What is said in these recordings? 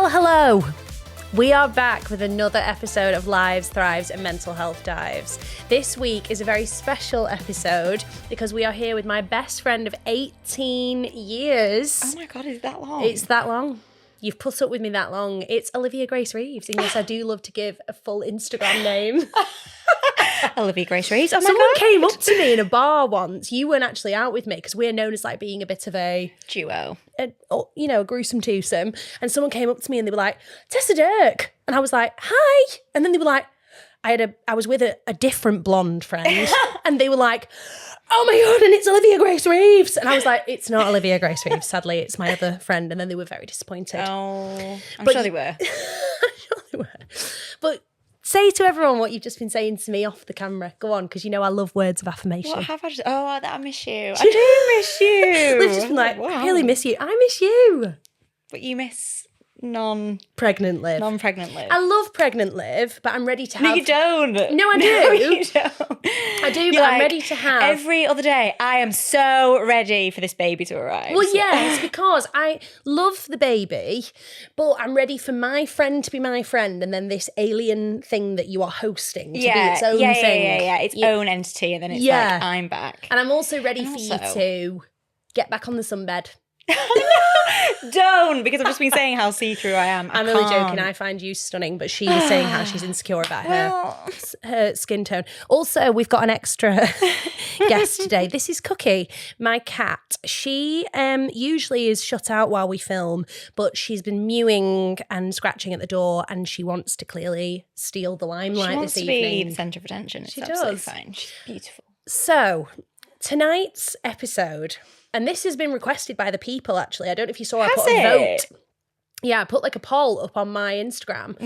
Well, hello. We are back with another episode of Lives, Thrives and Mental Health Dives. This week is a very special episode because we are here with my best friend of 18 years. Oh my God, is that long? It's that long. You've put up with me that long. It's Olivia Grace Reeves. And yes, I do love to give a full Instagram name. Olivia Grace Reeves. Oh my Someone God. came up to me in a bar once. You weren't actually out with me because we're known as like being a bit of a duo. A gruesome twosome. And someone came up to me and they were like, Tessa Dirk. And I was like, hi. And then they were like, I was with a different blonde friend. And they were like, oh my God, and it's Olivia Grace Reeves. And I was like, it's not Olivia Grace Reeves, sadly, it's my other friend. And then they were very disappointed. Oh, I'm sure they were. I'm sure they were. But say to everyone what you've just been saying to me off the camera. Go on, because you know I love words of affirmation. What have I just... Oh, I miss you. I do miss you. Liv's just been like, wow. I really miss you. I miss you. But you miss Pregnant Liv. non-pregnant Liv. I love pregnant Liv, but I'm ready to have... No, you don't. No, I do. No, you don't. I do, but I'm ready to have... Every other day, I am so ready for this baby to arrive. Well, yeah, it's because I love the baby, but I'm ready for my friend to be my friend and then this alien thing that you are hosting to be its own thing. Yeah. Its own entity, and then it's like, I'm back. And I'm also ready for you to get back on the sunbed. Don't, because I've just been saying how see-through I am. I'm only joking. I find you stunning, but she was saying how she's insecure about her skin tone. Also, we've got an extra guest today. This is Cookie, my cat. She usually is shut out while we film, but she's been mewing and scratching at the door, and she wants to clearly steal the limelight this evening. She wants to be the centre of attention. She does. Fine. She's beautiful. So, tonight's episode... And this has been requested by the people, actually. I don't know if you saw, I put a vote. Yeah, I put like a poll up on my Instagram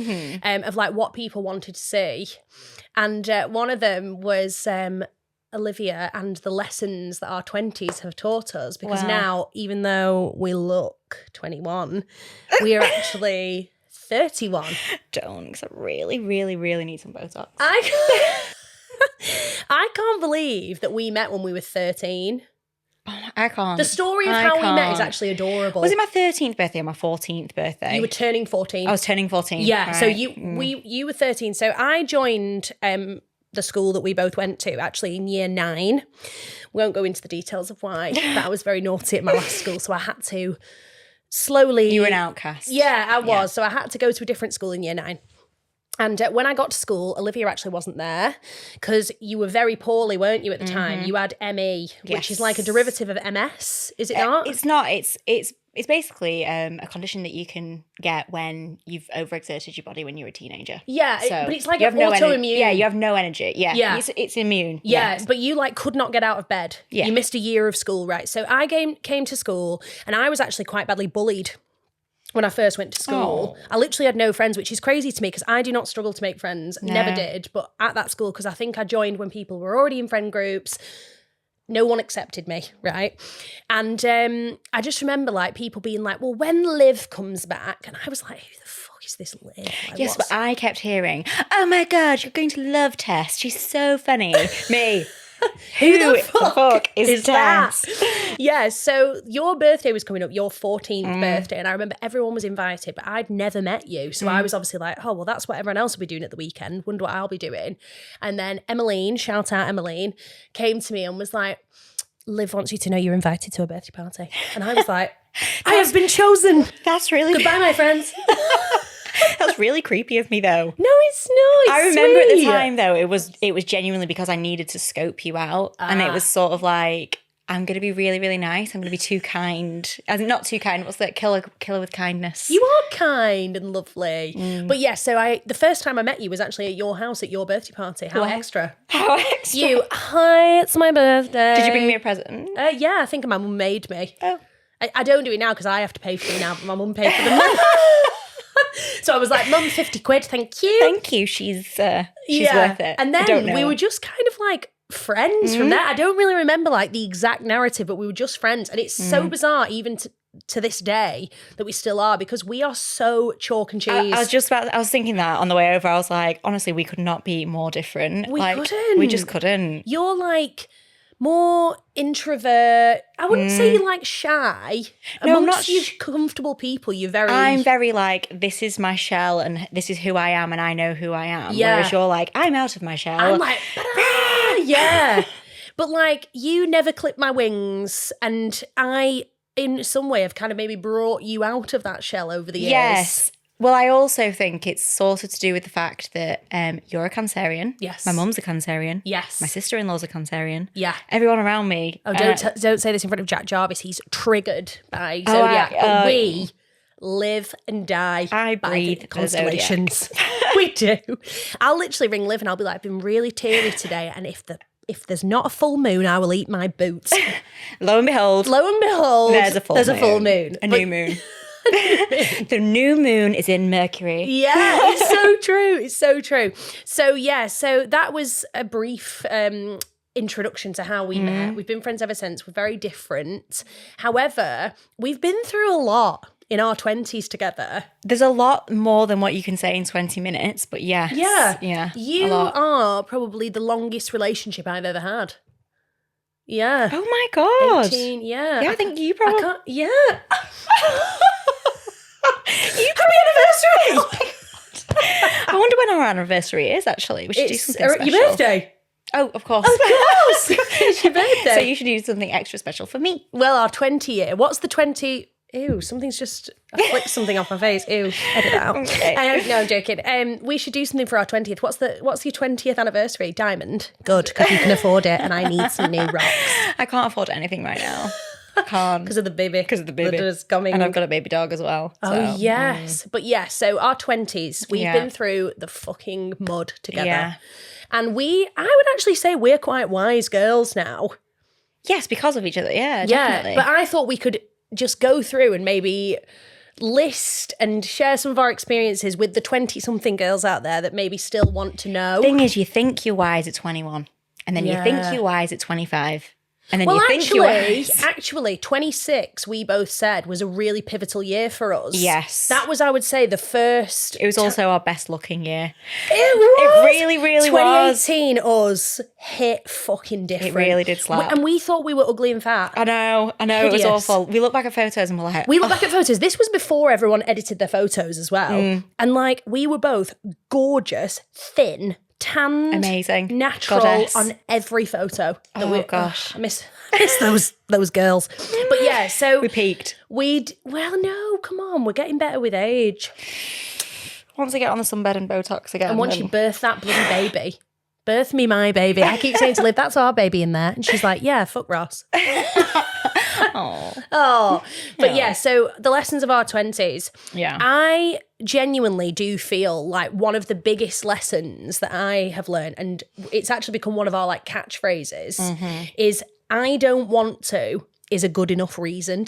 of like what people wanted to see. And one of them was Olivia and the lessons that our 20s have taught us. Because now, even though we look 21, we are actually 31. Don't, because I really, really, really need some Botox. I can't believe that we met when we were 13. I can't. The story of how we met is actually adorable. Was it my 13th birthday or my 14th birthday? You were turning 14. I was turning 14. Yeah, right. so you were 13. So I joined the school that we both went to, actually, in year 9. We won't go into the details of why, but I was very naughty at my last school, so I had to slowly... You were an outcast. Yeah, I was. Yeah. So I had to go to a different school in year 9. And when I got to school, Olivia actually wasn't there because you were very poorly, weren't you, at the time? You had ME, which is like a derivative of MS, is it not? It's not. It's basically a condition that you can get when you've overexerted your body when you're a teenager. Yeah, so but it's like an autoimmune. Yeah, you have no energy. Yeah. It's immune. Yeah, but you like could not get out of bed. Yeah. You missed a year of school, right? So I came to school and I was actually quite badly bullied. When I first went to school, I literally had no friends, which is crazy to me because I do not struggle to make friends. No. Never did. But at that school, because I think I joined when people were already in friend groups, no one accepted me, right? And I just remember like people being like, well, when Liv comes back, and I was like, who the fuck is this Liv? Like, yes, but I kept hearing, oh my God, you're going to love Tess. She's so funny. Me. Who the fuck is that? Yeah, so your birthday was coming up, your 14th birthday, and I remember everyone was invited, but I'd never met you. So I was obviously like, oh, well, that's what everyone else will be doing at the weekend. Wonder what I'll be doing. And then Emmeline, shout out Emmeline, came to me and was like, Liv wants you to know you're invited to a birthday party. And I was like, I have been chosen. That's really... Goodbye, my friends. That's really creepy of me, though. No, it's not. I remember at the time, though, it was genuinely because I needed to scope you out, and it was sort of like, I'm going to be really, really nice. I'm going to be too kind. Not too kind. What's that? Killer with kindness. You are kind and lovely. But yeah, so the first time I met you was actually at your house at your birthday party. How extra. How extra. You, hi, it's my birthday. Did you bring me a present? Yeah, I think my mum made me. Oh. I don't do it now because I have to pay for them now, but my mum paid for them. So I was like, Mum, 50 quid, thank you. Thank you, she's worth it. And then we were just kind of like friends from there. I don't really remember like the exact narrative, but we were just friends. And it's so bizarre even to this day that we still are because we are so chalk and cheese. I was thinking that on the way over. I was like, honestly, we could not be more different. We couldn't. We just couldn't. You're like more introvert. I wouldn't say you're like shy. No, I'm Amongst not you comfortable people, you're very... I'm very like, this is my shell and this is who I am and I know who I am. Yeah. Whereas you're like, I'm out of my shell. I'm like, yeah. But like, you never clip my wings, and I, in some way, have kind of maybe brought you out of that shell over the years. Yes. Well, I also think it's sort of to do with the fact that you're a Cancerian. Yes. My mum's a Cancerian. Yes. My sister-in-law's a Cancerian. Yeah. Everyone around me. Oh, don't say this in front of Jack Jarvis. He's triggered by Zodiac. But we live and die I by breathe the constellations. We do. I'll literally ring Liv and I'll be like, I've been really teary today, and if there's not a full moon, I will eat my boots. Lo and behold, there's a full moon. A new moon. The new moon is in Mercury. Yeah, it's so true. It's so true. So yeah, so that was a brief introduction to how we met. We've been friends ever since. We're very different. However, we've been through a lot in our 20s together. There's a lot more than what you can say in 20 minutes, but yes. Yeah. You are probably the longest relationship I've ever had. Yeah. Oh my God. 18, yeah. Yeah, I think you probably... Yeah. You could be anniversary. I wonder when our anniversary is, actually. We should do something special. Your birthday. Oh, of course. Of course. It's your birthday. So you should do something extra special for me. Well, our 20 year. What's the 20... Ew, something's just... I flicked something off my face. Ew, edit that out. Okay. No, I'm joking. We should do something for our 20th. What's your 20th anniversary? Diamond. Good, because you can afford it and I need some new rocks. I can't afford anything right now. I can't. Because of the baby. That is coming. And I've got a baby dog as well. Oh, yes. But yeah, so our 20s, we've been through the fucking mud together. Yeah. And I would actually say we're quite wise girls now. Yes, because of each other. Yeah, definitely. But I thought we could just go through and maybe list and share some of our experiences with the 20-something girls out there that maybe still want to know. Thing is, you think you're wise at 21, and then you think you're wise at 25. And then well, you think you're wise. actually, 26, we both said, was a really pivotal year for us. Yes. That was, I would say, the first... It was also our best looking year. It was! It really, really 2018 us hit fucking different. It really did slap. And we thought we were ugly and fat. I know, Hideous. it was awful. We look back at photos and we're like... We look back at photos. This was before everyone edited their photos as well. And like, we were both gorgeous, thin, tanned, amazing, natural goddess. On every photo. Gosh. I miss those girls. But yeah, so... We peaked. Well, no, come on. We're getting better with age. Once I get on the sunbed and Botox again. And once you birth that bloody baby... Birth me my baby. I keep saying to Liv, that's our baby in there. And she's like, yeah, fuck Ross. Oh. But yeah, so the lessons of our 20s. Yeah. I genuinely do feel like one of the biggest lessons that I have learned, and it's actually become one of our like catchphrases, is I don't want to is a good enough reason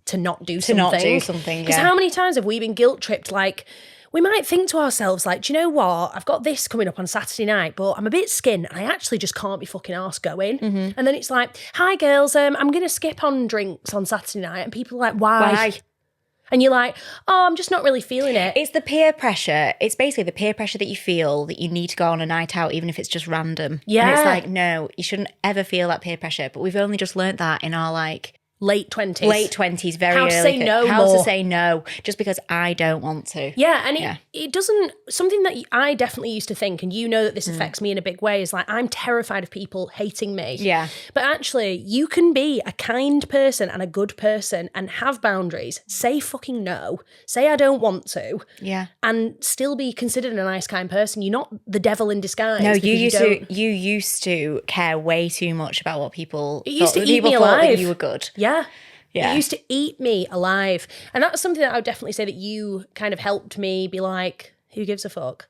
to not do something. To not do something, Because how many times have we been guilt tripped like... We might think to ourselves, like, do you know what? I've got this coming up on Saturday night, but I'm a bit skinned and I actually just can't be fucking arsed going. And then it's like, hi, girls, I'm going to skip on drinks on Saturday night. And people are like, why? And you're like, oh, I'm just not really feeling it. It's the peer pressure. It's basically the peer pressure that you feel that you need to go on a night out, even if it's just random. Yeah. And it's like, no, you shouldn't ever feel that peer pressure. But we've only just learnt that in our like... Late 20s. Late 20s, very early. How to say no How more. to say no, just because I don't want to. Yeah, and it doesn't... Something that I definitely used to think, and you know that this affects me in a big way, is like, I'm terrified of people hating me. Yeah. But actually, you can be a kind person and a good person and have boundaries. Say fucking no. Say I don't want to. Yeah. And still be considered a nice, kind person. You're not the devil in disguise. No, you used to care way too much about what people It used thought. to eat People me thought alive. that you were good. Yeah. Yeah. It used to eat me alive. And that's something that I would definitely say that you kind of helped me be like, who gives a fuck?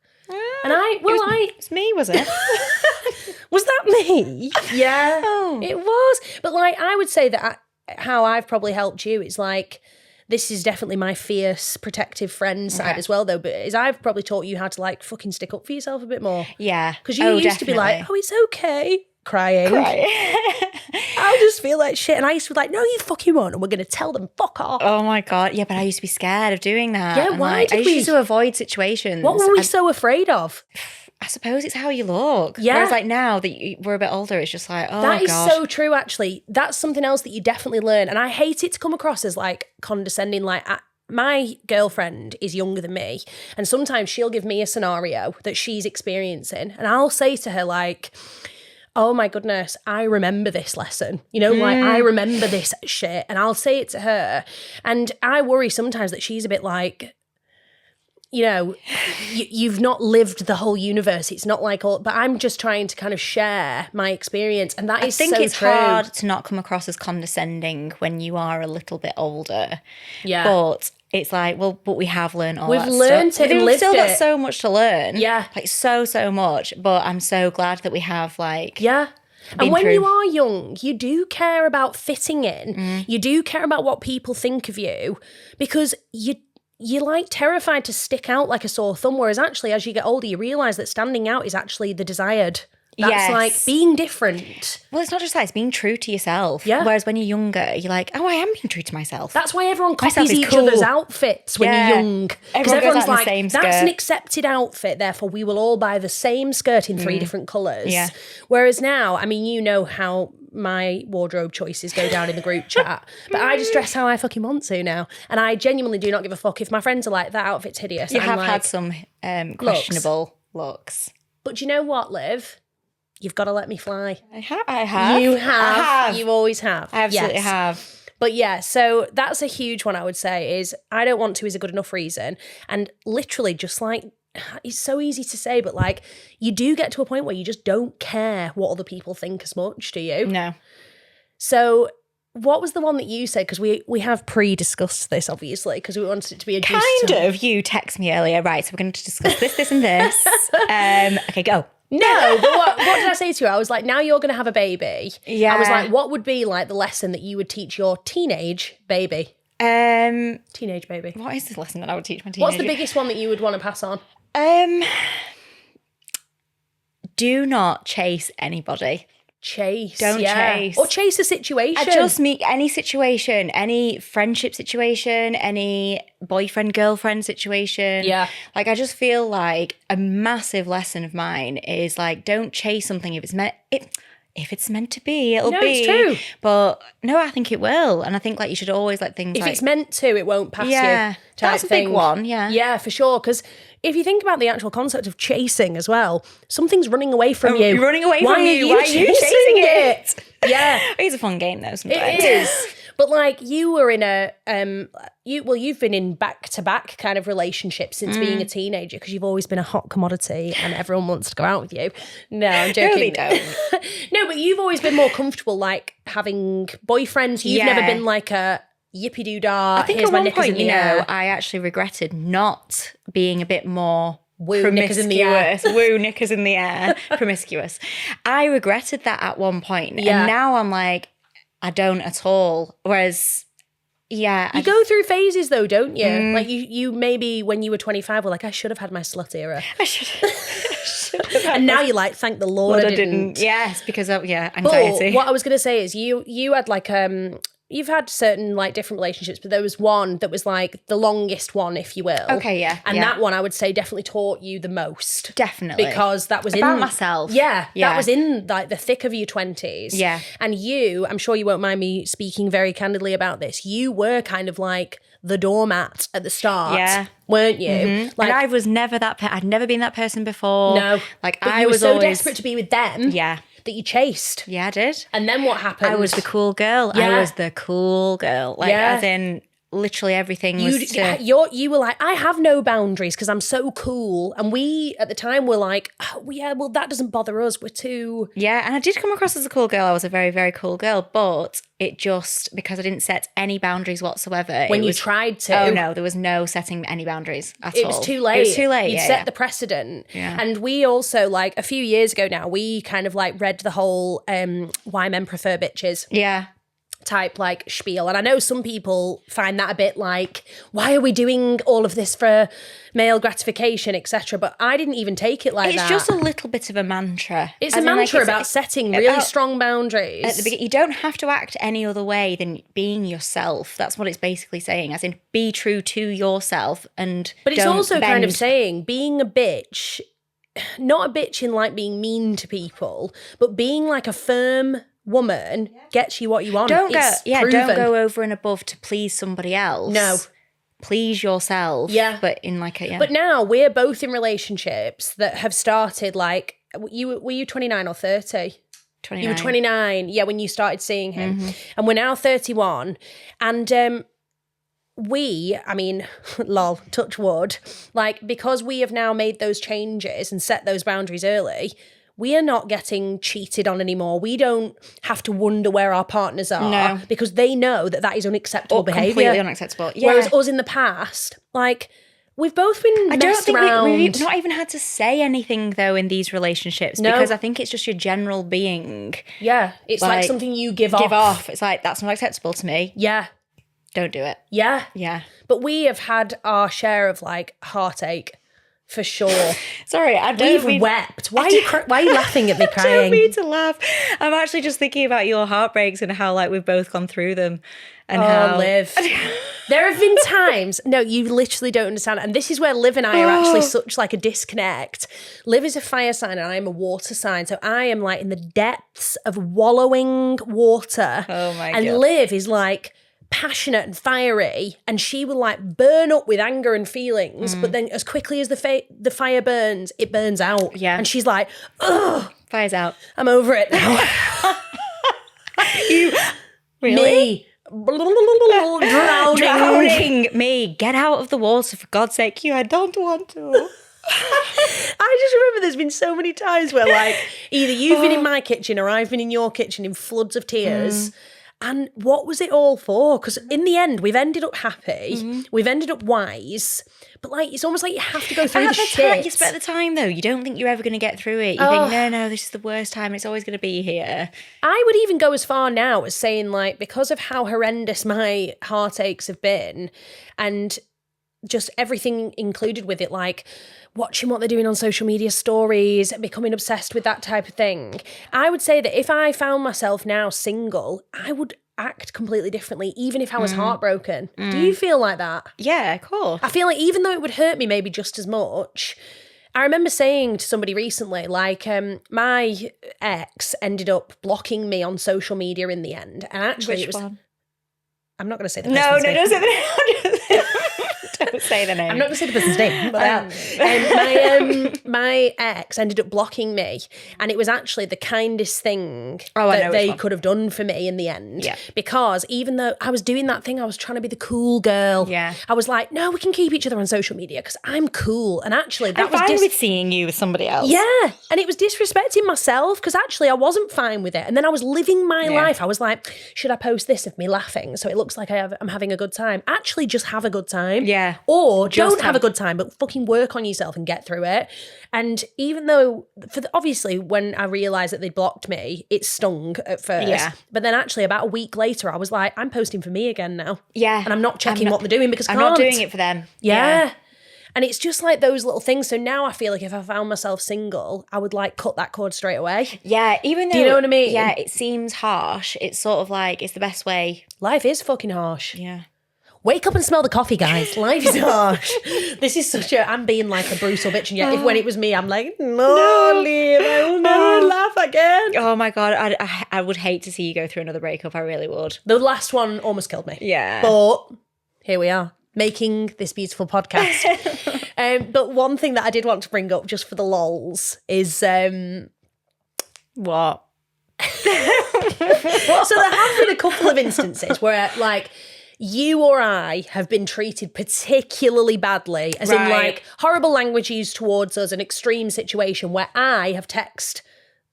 And It's me, was it? Was that me? Yeah. Oh. It was. But like, I would say that how I've probably helped you is like, this is definitely my fierce, protective friend side as well, though. But is I've probably taught you how to like fucking stick up for yourself a bit more. Yeah. Because you used to be like, oh, it's okay. Crying. I'll just feel like shit. And I used to be like, no, you fucking won't. And we're going to tell them, fuck off. Oh my God. Yeah, but I used to be scared of doing that. Yeah, And why like, did I used to avoid situations. What were we so afraid of? I suppose it's how you look. Yeah. Whereas like now that we're a bit older, it's just like, oh that is God. so true, actually. That's something else that you definitely learn. And I hate it to come across as like condescending. Like my girlfriend is younger than me. And sometimes she'll give me a scenario that she's experiencing. And I'll say to her like, oh my goodness, I remember this lesson. You know, like I remember this shit. And I'll say it to her. And I worry sometimes that she's a bit like, you know, you've not lived the whole universe. It's not like all, but I'm just trying to kind of share my experience. And that is so true. I think it's hard to not come across as condescending when you are a little bit older. Yeah. But it's like, well, but we have learned all We've that learned stuff. it and We've lived still got it. so much to learn. Yeah. Like so much. But I'm so glad that we have like... Yeah. And when through. you are young, you do care about fitting in. You do care about what people think of you because you're like terrified to stick out like a sore thumb, whereas actually as you get older, you realise that standing out is actually the desired. That's Yes. like being different. Well, it's not just that, it's being true to yourself. Yeah. Whereas when you're younger, you're like, oh, I am being true to myself. That's why everyone Myself copies is each cool. other's outfits when Yeah. you're young. Because Everyone goes everyone's out in the like, same that's skirt. an accepted outfit, therefore we will all buy the same skirt in 3 different colours. Yeah. Whereas now, I mean, you know how my wardrobe choices go down in the group chat, but I just dress how I fucking want to now. And I genuinely do not give a fuck if my friends are like, that outfit's hideous. You I'm have like, had some questionable looks. But do you know what, Liv? You've got to let me fly. I have. You I have. You always have. I absolutely Yes. have. But yeah, so that's a huge one I would say is I don't want to is a good enough reason. And literally just like, it's so easy to say, but like you do get to a point where you just don't care what other people think as much, do you? No. So what was the one that you said? Because we have pre-discussed this, obviously, because we wanted it to be a Kind of. You text me earlier. Right, so we're going to discuss this, and this. Okay, go. No, but what did I say to you? I was like, now you're going to have a baby. Yeah. I was like, what would be like the lesson that you would teach your teenage baby? Teenage baby. What is the lesson that I would teach my teenager? What's the biggest one that you would want to pass on? Do not chase anybody. Don't chase. Or chase a situation. I just mean any situation, any friendship situation, any boyfriend, girlfriend situation. Yeah. Like, I just feel like a massive lesson of mine is like, don't chase something if it's meant to be, it'll be. No, it's true. But no, I think it will. And I think like you should always like things if like... it's meant to, it won't pass you. That's a big one, yeah. Yeah, for sure. Because if you think about the actual concept of chasing as well, something's running away from you. You're running away from you. Why are you chasing it? Yeah. It's a fun game though sometimes. It is. But like you were in a, you've been in back-to-back kind of relationships since being a teenager because you've always been a hot commodity and everyone wants to go out with you. No, I'm joking. No, they don't. No, but you've always been more comfortable like having boyfriends. You've never been like a yippee-doo-dah. I think here's at my one knickers point, in the air. I actually regretted not being a bit more Woo, knickers in the air. Woo, knickers in the air, promiscuous. I regretted that at one point. Yeah. And now I'm like, I don't at all. Whereas, yeah. You go through phases though, don't you? Like you maybe when you were 25 were like, I should have had my slut era. I should have. And now you're like, thank the Lord I didn't. Yes, because of, anxiety. But what I was going to say is you had like, you've had certain like different relationships, but there was one that was like the longest one, if you will. Okay, yeah. And that one I would say definitely taught you the most. Definitely. Because that was about myself. Yeah. That was in like the thick of your 20s. Yeah. And I'm sure you won't mind me speaking very candidly about this. You were kind of like the doormat at the start, weren't you? Mm-hmm. Like and I was never that I'd never been that person before. No. Like but I you were was so always desperate to be with them. Yeah. That you chased. Yeah, I did. And then what happened? I was the cool girl. Yeah. I was the cool girl. Like, as in, literally everything was you were like, I have no boundaries because I'm so cool. And we, at the time, were like, oh, yeah, well, that doesn't bother us. We're too... Yeah, and I did come across as a cool girl. I was a very, very cool girl. But it just, because I didn't set any boundaries whatsoever. When you tried to. Oh, no, there was no setting any boundaries at all. It was too late. It was too late, You'd set the precedent. Yeah. And we also, like, a few years ago now, we kind of, like, read the whole Why Men Prefer Bitches. Yeah. Type like spiel. And I know some people find that a bit like, why are we doing all of this for male gratification, etc. But I didn't even take it like that. It's just a little bit of a mantra. It's a mantra about setting really strong boundaries. At the beginning, you don't have to act any other way than being yourself. That's what it's basically saying, as in be true to yourself and But it's also kind of saying being a bitch not a bitch in like being mean to people, but being like a firm woman gets you what you want. Don't go over and above to please somebody else. No. Please yourself. Yeah. But in like a, But now we're both in relationships that have started like, were you 29 or 30? 29. You were 29, when you started seeing him. And we're now 31. And lol, touch wood, like, because we have now made those changes and set those boundaries early, we are not getting cheated on anymore. We don't have to wonder where our partners are because they know that is unacceptable behaviour. Completely unacceptable. Yeah. Whereas us in the past, like, we've both been I don't think around. we've not even had to say anything, though, in these relationships because I think it's just your general being. Yeah, it's like something you give off. It's like, that's not acceptable to me. Yeah. Don't do it. Yeah. Yeah. But we have had our share of, like, heartache. For sure. Sorry, We've wept. Why are you laughing at me crying? I don't mean to laugh. I'm actually just thinking about your heartbreaks and how like we've both gone through them. And how Liv. There have been times, no, you literally don't understand. And this is where Liv and I are actually such like a disconnect. Liv is a fire sign and I am a water sign. So I am like in the depths of wallowing water. Oh my God. And Liv is like passionate and fiery, and she will like burn up with anger and feelings, but then as quickly as the fire burns, it burns out. Yeah. And she's like, ugh, fire's out. I'm over it now. You really? Me. Drowning. Me. Get out of the water, for God's sake. I don't want to. I just remember there's been so many times where like either you've been in my kitchen or I've been in your kitchen in floods of tears. And what was it all for? Because in the end, we've ended up happy. We've ended up wise. But like, it's almost like you have to go through the shit. Yes, but at the time, though, you don't think you're ever going to get through it. You think, no, this is the worst time. It's always going to be here. I would even go as far now as saying, like, because of how horrendous my heartaches have been and just everything included with it, like watching what they're doing on social media stories, becoming obsessed with that type of thing. I would say that if I found myself now single, I would act completely differently, even if I was heartbroken. Do you feel like that? Yeah, cool. I feel like even though it would hurt me maybe just as much, I remember saying to somebody recently, like, my ex ended up blocking me on social media in the end. And actually Which one? I'm not going to say the No, person's name. don't say the name. Don't say the name. I'm not going to say the person's name. But my ex ended up blocking me, and it was actually the kindest thing that they could have done for me in the end. Yeah. Because even though I was doing that thing, I was trying to be the cool girl. Yeah. I was like, no, we can keep each other on social media because I'm cool. And actually, that I'm fine with seeing you with somebody else. Yeah. And it was disrespecting myself because actually I wasn't fine with it. And then I was living my life. I was like, should I post this of me laughing so it looks like I'm having a good time? Actually, just have a good time. Yeah. Or don't have a good time, but fucking work on yourself and get through it. And even though, obviously, when I realised that they blocked me, it stung at first. Yeah. But then actually about a week later, I was like, I'm posting for me again now. Yeah. And I'm not checking what they're doing because I'm not doing it for them. Yeah. And it's just like those little things. So now I feel like if I found myself single, I would like cut that cord straight away. Yeah, even though... Do you know what I mean? Yeah, it seems harsh. It's sort of like, it's the best way. Life is fucking harsh. Yeah. Wake up and smell the coffee, guys. Life is harsh. This is I'm being like a brutal bitch. And yet, if when it was me, I'm like, no, Liv, I will never laugh again. Oh my God, I would hate to see you go through another breakup. I really would. The last one almost killed me. Yeah. But here we are, making this beautiful podcast. But one thing that I did want to bring up just for the lols is... What? So there have been a couple of instances where, like... you or I have been treated particularly badly, as in like horrible language used towards us, an extreme situation where I have texted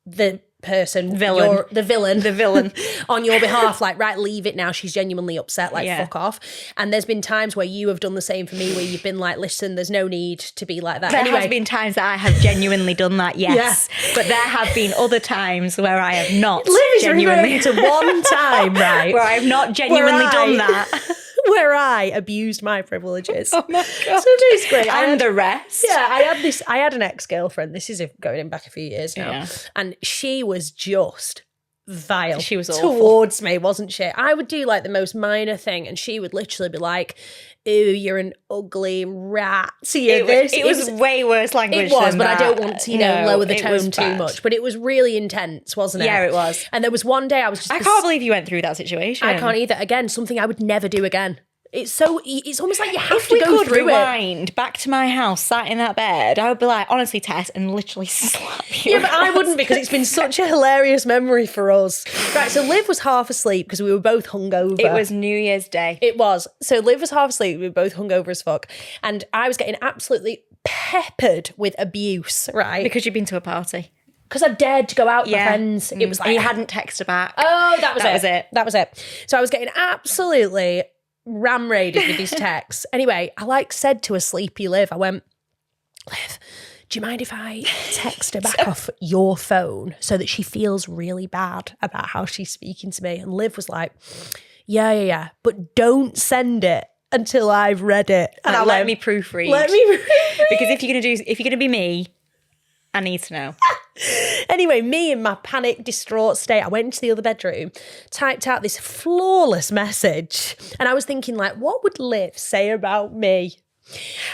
the person, the villain on your behalf, like, right, leave it now. She's genuinely upset, like, fuck off. And there's been times where you have done the same for me, where you've been like, listen, there's no need to be like that. There has been times that I have genuinely done that, yes. Yeah. But there have been other times where I have not genuinely. To one time, right? Where I have not genuinely done that. Where I abused my privileges. Oh my God. So basically, and the rest. Yeah, I had an ex-girlfriend. This is going back a few years now. Yeah. And she was just vile. She was awful. Towards me, wasn't she? I would do like the most minor thing and she would literally be like, ooh, you're an ugly rat. It was way worse language. It was, than but that. I don't want to, lower the tone too much. But it was really intense, wasn't it? Yeah, it was. And there was one day I was just... I can't believe you went through that situation. I can't either. Again, something I would never do again. It's almost like you have to go If we could through rewind back to my house, sat in that bed, I would be like, honestly, Tess, and literally slap you. Yeah, but I wouldn't because it's been such a hilarious memory for us. Right, so Liv was half asleep because we were both hungover. It was New Year's Day. It was. So Liv was half asleep, we were both hungover as fuck. And I was getting absolutely peppered with abuse, right? Because you'd been to a party. Because I dared to go out with my friends. It was like... And you hadn't texted back. Oh, that was it. That was it. So I was getting absolutely ram-raided with these texts. Anyway, I said to a sleepy Liv, I went, Liv, do you mind if I text her back off your phone so that she feels really bad about how she's speaking to me? And Liv was like, yeah, but don't send it until I've read it. And let me proofread. Because if you're gonna be me, I need to know. Anyway, me in my panic, distraught state, I went into the other bedroom, typed out this flawless message, and I was thinking, like, what would Liv say about me?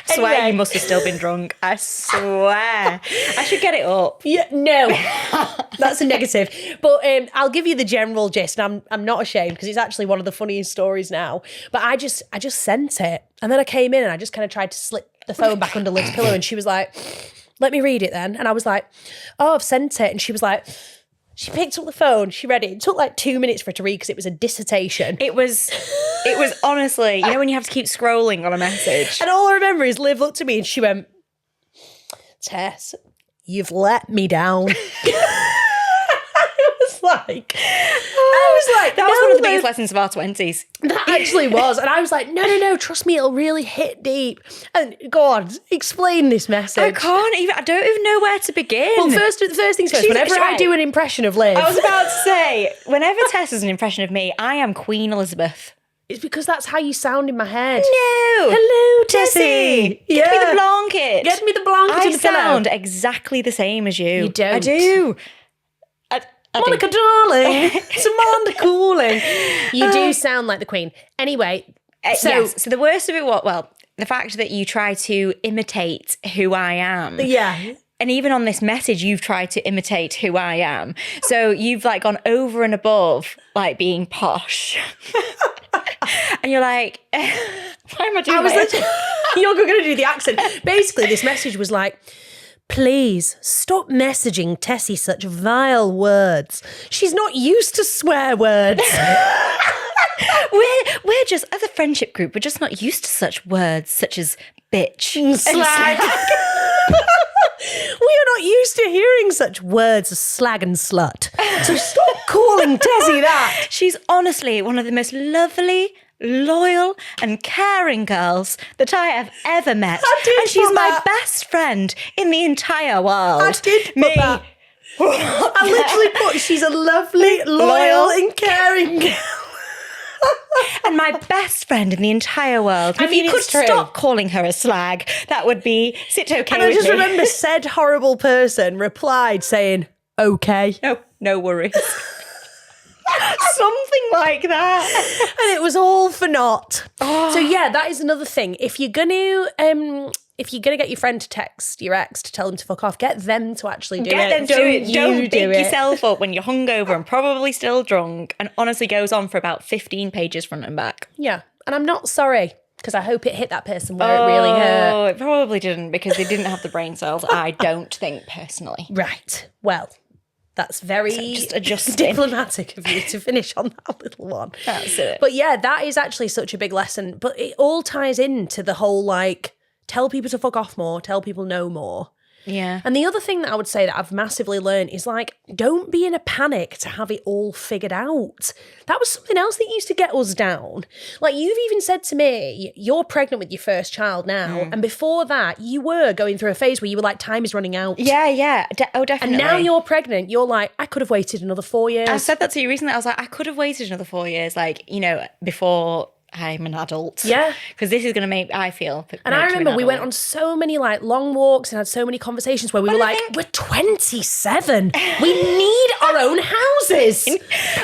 I swear you must have still been drunk. I swear. I should get it up. Yeah, no, that's a negative. But I'll give you the general gist, and I'm not ashamed because it's actually one of the funniest stories now. But I just sent it, and then I came in and I just kind of tried to slip the phone back under Liv's pillow, and she was like, let me read it then. And I was like, oh, I've sent it. And she was like, she picked up the phone, she read it. It took like 2 minutes for her to read because it was a dissertation. It was honestly, when you have to keep scrolling on a message. And all I remember is Liv looked at me and she went, Tess, you've let me down. That was one of the biggest lessons of our 20s. That actually was. And I was like, no, trust me, it'll really hit deep. And go on, explain this message. I don't even know where to begin. Well, first things first, whenever I do an impression of Liv. I was about to say, whenever Tess does an impression of me, I am Queen Elizabeth. It's because that's how you sound in my head. No. Hello, Tessie. Get me the blanket. Get me the blanket I and the pillow. sound exactly the same as you. You don't. I do. Monica darling, it's Amanda Cooling. You do sound like the Queen. Anyway, so the worst of it, the fact that you try to imitate who I am. Yeah. And even on this message, you've tried to imitate who I am. So you've like gone over and above like being posh. And you're like, why am I doing this? You're going to do the accent. Basically, this message was like, please stop messaging Tessie such vile words. She's not used to swear words. We're just, as a friendship group, we're just not used to such words such as bitch and slag. We are not used to hearing such words as slag and slut. So stop calling Tessie that. She's honestly one of the most lovely, loyal and caring girls that I have ever met. And she's my best friend in the entire world. I did put that. I literally put, she's a lovely, loyal and caring girl. And my best friend in the entire world. I mean, if you could stop calling her a slag, that would be okay. And I just remember said horrible person replied saying, okay. No worries. Something like that. And it was all for naught. Oh. So yeah, that is another thing. If you're gonna get your friend to text your ex to tell them to fuck off, get them to actually do it. Get them to do it. Don't big yourself up when you're hungover and probably still drunk and honestly goes on for about 15 pages front and back. Yeah. And I'm not sorry, because I hope it hit that person where it really hurt. Oh, it probably didn't, because they didn't have the brain cells, I don't think, personally. Right. Well, that's very diplomatic of you to finish on that little one. That's it. But yeah, that is actually such a big lesson. But it all ties into the whole, like, tell people to fuck off more, tell people no more. Yeah. And the other thing that I would say that I've massively learned is, like, don't be in a panic to have it all figured out. That was something else that used to get us down. Like, you've even said to me, you're pregnant with your first child now. And before that, you were going through a phase where you were like, time is running out. Yeah. Definitely. And now you're pregnant. You're like, I could have waited another 4 years. I said that to you recently. I was like, I could have waited another 4 years, like, before I'm an adult. Yeah. Because this is going to make I feel. And I remember we went on so many like long walks and had so many conversations where we were like, we're 27. We need our own houses.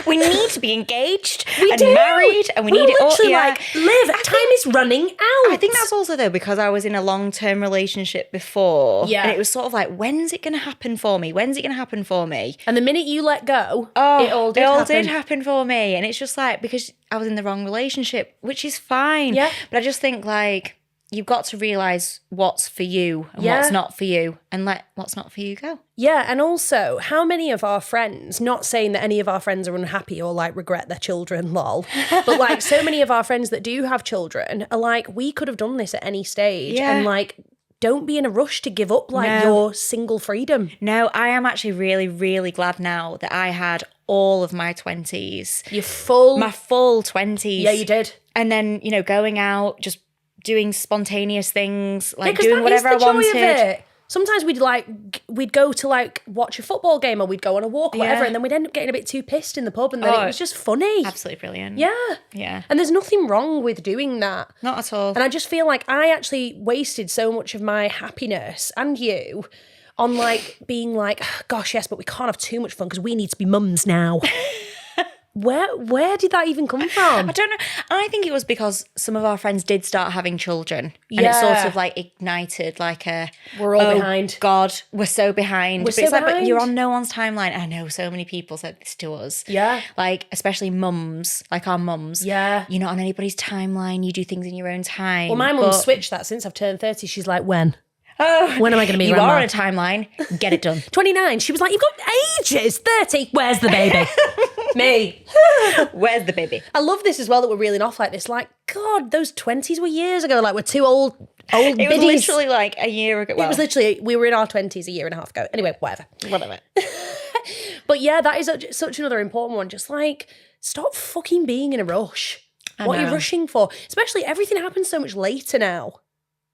We need to be engaged and do. married, and we need it all. Yeah. Like, Liv, time is running out. I think that's also though because I was in a long-term relationship before. Yeah. And it was sort of like, when's it going to happen for me? When's it going to happen for me? And the minute you let go, it all did happen for me. And it's just like, because I was in the wrong relationship, which is fine. Yeah. But I just think like, you've got to realise what's for you and what's not for you, and let what's not for you go. Yeah, and also, how many of our friends, not saying that any of our friends are unhappy or like regret their children, lol, but like so many of our friends that do have children are like, we could have done this at any stage, and like, don't be in a rush to give up like your single freedom. No, I am actually really, really glad now that I had all of my 20s. My full 20s. Yeah, you did. And then, you know, going out, just doing spontaneous things, like doing whatever I wanted. Joy of it. Sometimes we'd go to like watch a football game or we'd go on a walk or whatever, and then we'd end up getting a bit too pissed in the pub, and then it was just funny. Absolutely brilliant. Yeah. And there's nothing wrong with doing that. Not at all. And I just feel like I actually wasted so much of my happiness, and you, on like being like, gosh, yes, but we can't have too much fun because we need to be mums now. Where did that even come from? I don't know. I think it was because some of our friends did start having children, and it sort of like ignited like a we're all behind. God, we're so behind. We're so behind. But you're on no one's timeline. I know so many people said this to us. Yeah. Like especially mums, like our mums. Yeah. You're not on anybody's timeline. You do things in your own time. Well, my mum switched that since I've turned 30. She's like, when? When am I going to be You grandma? are on a timeline. Get it done. 29. She was like, you've got ages. 30. Where's the baby? Me. Where's the baby? I love this as well that we're reeling off like this. Like, God, those 20s were years ago. Like, we're two old It biddies. was literally like a year ago. It was literally, we were in our 20s a year and a half ago. Anyway, whatever. But yeah, that is such another important one. Just like, stop fucking being in a rush. What are you rushing for? Especially everything happens so much later now.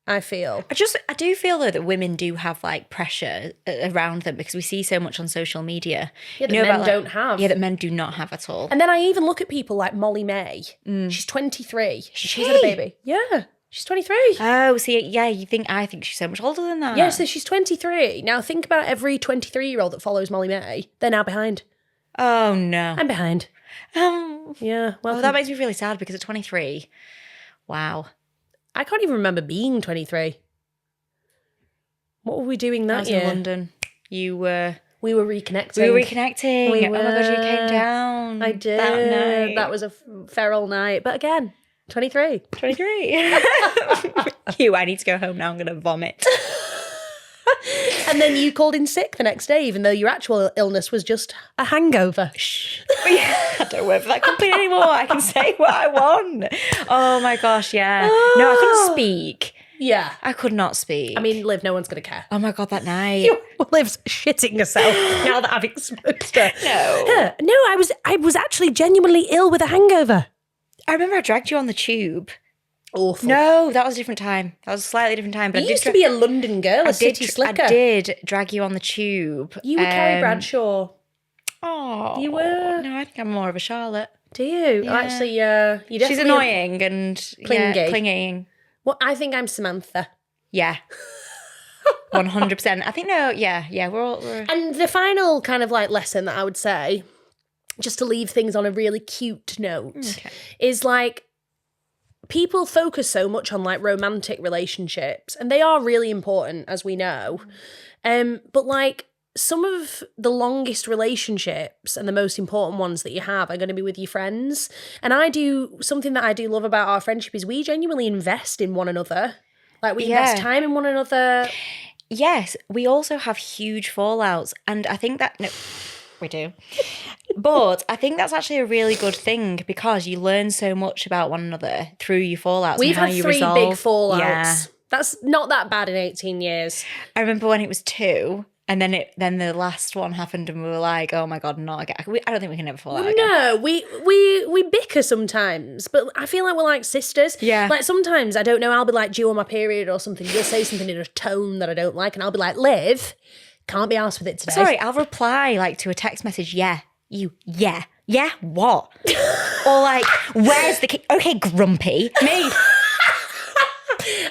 I feel. I do feel though that women do have like pressure around them because we see so much on social media. Yeah, that men don't have. Yeah, that men do not have at all. And then I even look at people like Molly May. She's 23. She's had a baby. Yeah, she's 23. Oh, see, yeah, I think she's so much older than that. Yeah, so she's 23. Now think about every 23-year-old that follows Molly May. They're now behind. Oh no. I'm behind. Yeah, well, that makes me really sad because at 23, wow. I can't even remember being 23. What were we doing that year? In London. We were reconnecting. Oh my God, you came down. I did. That night. That was a feral night. But again, 23. 23. I need to go home now. I'm going to vomit. And then you called in sick the next day, even though your actual illness was just a hangover. I don't work for that company anymore. I can say what I want. Oh my gosh, yeah. No, I couldn't speak. Yeah. I could not speak. I mean, Liv, no one's going to care. Oh my God, that night. Liv's shitting herself now that I've exposed her. No. No, I was actually genuinely ill with a hangover. I remember I dragged you on the tube. Awful. No, that was a different time. That was a slightly different time. But you used to be a London girl, a city slicker. I did drag you on the tube. You were Carrie Bradshaw. Oh. You were? No, I think I'm more of a Charlotte. Do you? Yeah. Actually, you definitely... She's annoying and clingy. Yeah, clinging. Well, I think I'm Samantha. Yeah. 100%. I think, we're... And the final kind of like lesson that I would say, just to leave things on a really cute note, is like, people focus so much on like romantic relationships, and they are really important, as we know. But like, some of the longest relationships and the most important ones that you have are going to be with your friends. And something that I do love about our friendship is we genuinely invest in one another. Like, we invest time in one another. Yes, we also have huge fallouts. And I think that... No, we do. But I think that's actually a really good thing because you learn so much about one another through your fallouts. We've had 3 big fallouts. Yeah. That's not that bad in 18 years. I remember when it was 2... And then the last one happened, and we were like, "Oh my God, not again!" I don't think we can ever fall out again. No, we bicker sometimes, but I feel like we're like sisters. Yeah. Like sometimes I don't know. I'll be like due on my period or something. You'll say something in a tone that I don't like, and I'll be like, "Liv, can't be arsed with it today." Sorry, I'll reply like to a text message. Yeah. Yeah, what? Or like, where's the key? Okay, grumpy. Me.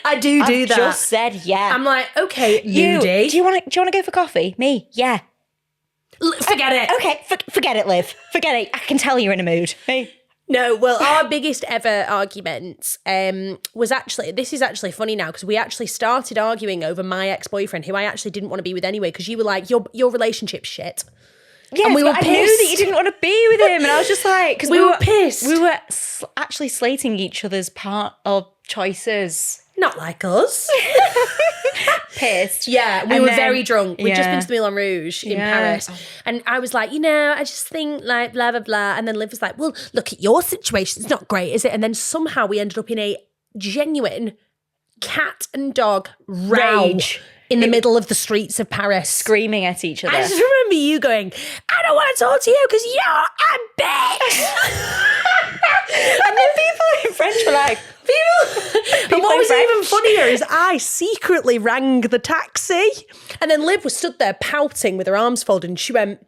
I do I've that. Just said yeah. I'm like, okay, moody. Do you want to go for coffee? Me. Yeah. Forget it. Okay, forget it, Liv. Forget it. I can tell you're in a mood. Me. No, well, our biggest ever argument was actually, this is actually funny now, because we actually started arguing over my ex-boyfriend, who I actually didn't want to be with anyway, because you were like, your relationship's shit. Yes, and we were but pissed. I knew that you didn't want to be with him, and I was just like, because we were pissed. We were actually slating each other's part or choices. Not like us. Pissed. Yeah, we were very drunk. We'd just been to the Moulin Rouge in Yeah. Paris. And I was like, I just think like blah, blah, blah. And then Liv was like, well, look at your situation. It's not great, is it? And then somehow we ended up in a genuine cat and dog row Rage. in the middle of the streets of Paris. Screaming at each other. I just remember you going, I don't want to talk to you because you're a bitch. And then people in French were like, And what was even funnier is I secretly rang the taxi, and then Liv was stood there pouting with her arms folded, and she went,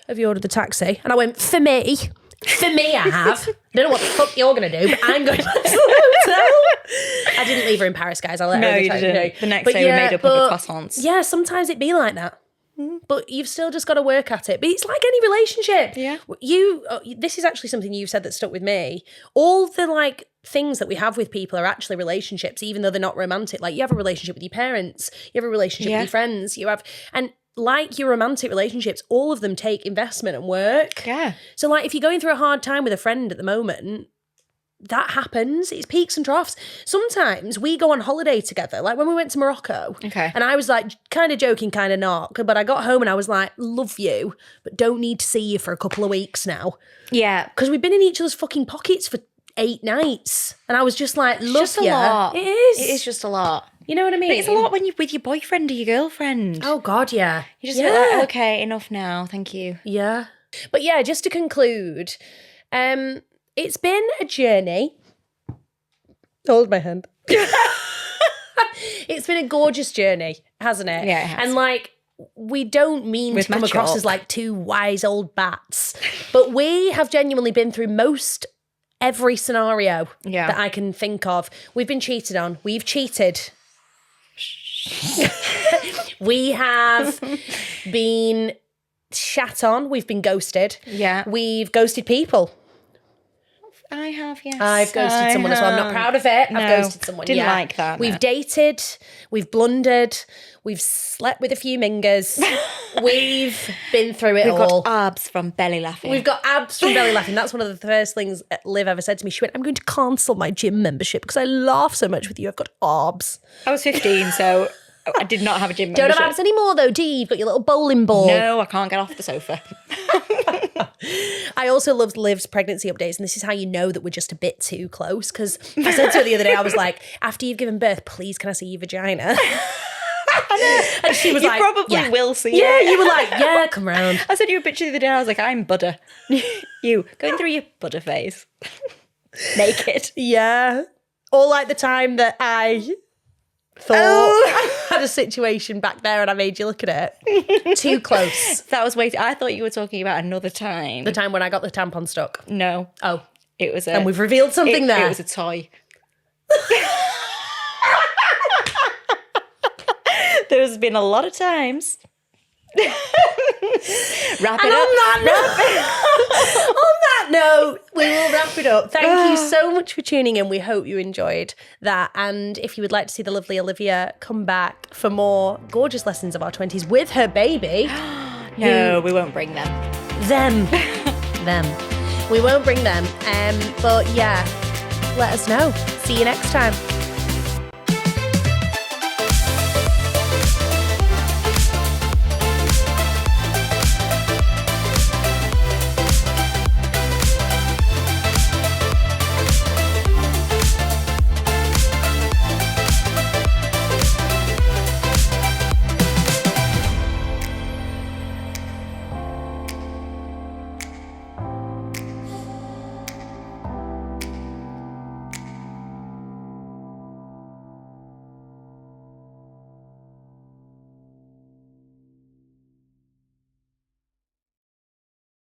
have you ordered the taxi? And I went, for me I have. I don't know what the fuck you're going to do, but I'm going back to the hotel. I didn't leave her in Paris, guys. I let her in the taxi. didn't. The next day we made up of the croissants. Yeah, sometimes it'd be like that. But you've still just got to work at it. But it's like any relationship. Yeah. This is actually something you've said that stuck with me. All the like things that we have with people are actually relationships, even though they're not romantic. Like you have a relationship with your parents, you have a relationship with your friends, and like your romantic relationships, all of them take investment and work. Yeah. So like if you're going through a hard time with a friend at the moment, that happens. It's peaks and troughs. Sometimes we go on holiday together, like when we went to Morocco. Okay. And I was like kind of joking, kind of not. But I got home and I was like, love you, but don't need to see you for a couple of weeks now. Yeah. Because we've been in each other's fucking pockets for 8 nights. And I was just like, love Just a you. lot. It is. It is just a lot. You know what I mean? But it's a lot when you're with your boyfriend or your girlfriend. Oh, God, yeah. You just like, okay, enough now. Thank you. Yeah. But yeah, just to conclude, it's been a journey. Hold my hand. It's been a gorgeous journey, hasn't it? Yeah, it has. And like, we don't mean With to come my across chalk. as like two wise old bats, but we have genuinely been through most every scenario that I can think of. We've been cheated on. We've cheated. We have been shat on. We've been ghosted. Yeah. We've ghosted people. I have, yes. I've ghosted someone as well. I'm not proud of it. No, I've ghosted someone. didn't like that, We've no. dated. We've blundered. We've slept with a few mingers. We've been through it We've all. got abs from belly laughing. We've got abs from belly laughing. That's one of the first things Liv ever said to me. She went, I'm going to cancel my gym membership because I laugh so much with you. I've got abs. I was 15, so I did not have a gym Don't membership. have abs anymore though, do you? You've got your little bowling ball. No, I can't get off the sofa. I also loved Liv's pregnancy updates, and this is how you know that we're just a bit too close, because I said to her the other day, I was like, after you've given birth, please can I see your vagina? And she was You like, probably yeah. will see Yeah, it. you were like, yeah, come round. I sent you a picture the other day. I was like, I'm Buddha. You going through your Buddha phase. Naked. Yeah. Or like the time that I thought I had a situation back there and I made you look at it. Too close. That was waiting. I thought you were talking about another time. The time when I got the tampon stuck. No. Oh. It was a... And we've revealed something there. It was a toy. There's been a lot of times. Wrap it up. On that note, we will wrap it up. Thank you so much for tuning in. We hope you enjoyed that. And if you would like to see the lovely Olivia come back for more gorgeous lessons of our 20s with her baby. No, we won't bring them. Them. We won't bring them. But yeah, let us know. See you next time.